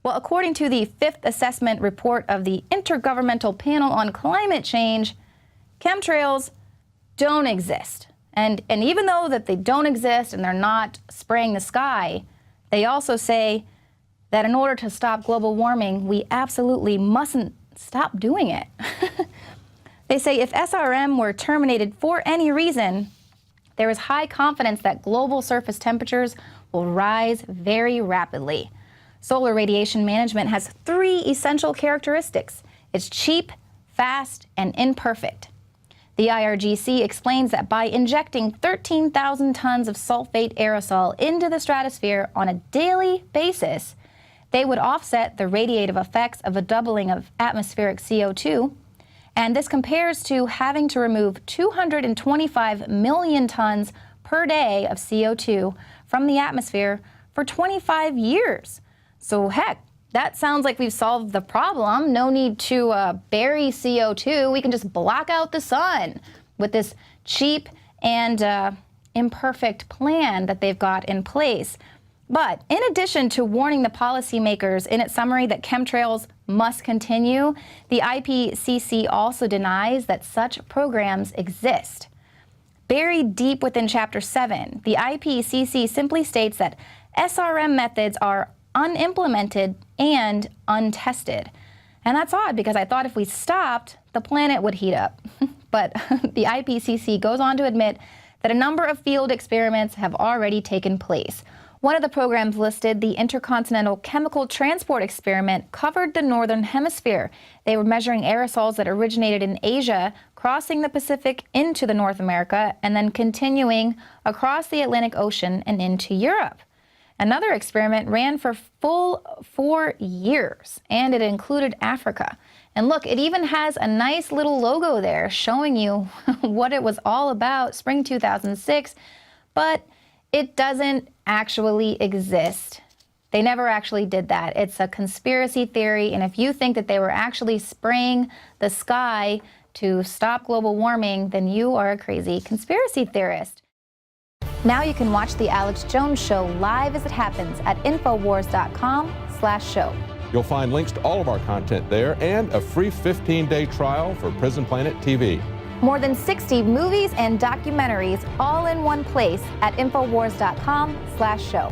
Well, according to the fifth assessment report of the Intergovernmental Panel on Climate Change, chemtrails don't exist. And even though that they don't exist and they're not spraying the sky, they also say that in order to stop global warming, we absolutely mustn't stop doing it. They say if SRM were terminated for any reason, there is high confidence that global surface temperatures will rise very rapidly. Solar radiation management has 3 essential characteristics. It's cheap, fast, and imperfect. The IRGC explains that by injecting 13,000 tons of sulfate aerosol into the stratosphere on a daily basis, they would offset the radiative effects of a doubling of atmospheric CO2. And this compares to having to remove 225 million tons per day of CO2 from the atmosphere for 25 years. So heck, that sounds like we've solved the problem. No need to bury CO2. We can just block out the sun with this cheap and imperfect plan that they've got in place. But in addition to warning the policymakers in its summary that chemtrails must continue, the IPCC also denies that such programs exist. Buried deep within Chapter 7, the IPCC simply states that SRM methods are unimplemented and untested. And that's odd because I thought if we stopped, the planet would heat up. But the IPCC goes on to admit that a number of field experiments have already taken place. One of the programs listed, the Intercontinental Chemical Transport Experiment, covered the Northern Hemisphere. They were measuring aerosols that originated in Asia, crossing the Pacific into the North America, and then continuing across the Atlantic Ocean and into Europe. Another experiment ran for full 4 years, and it included Africa. And look, it even has a nice little logo there showing you what it was all about, spring 2006, but it doesn't actually exist. They never actually did that. It's a conspiracy theory, and if you think that they were actually spraying the sky to stop global warming, then you are a crazy conspiracy theorist. Now you can watch The Alex Jones Show live as it happens at Infowars.com/show. You'll find links to all of our content there and a free 15-day trial for Prison Planet TV. More than 60 movies and documentaries all in one place at Infowars.com/show.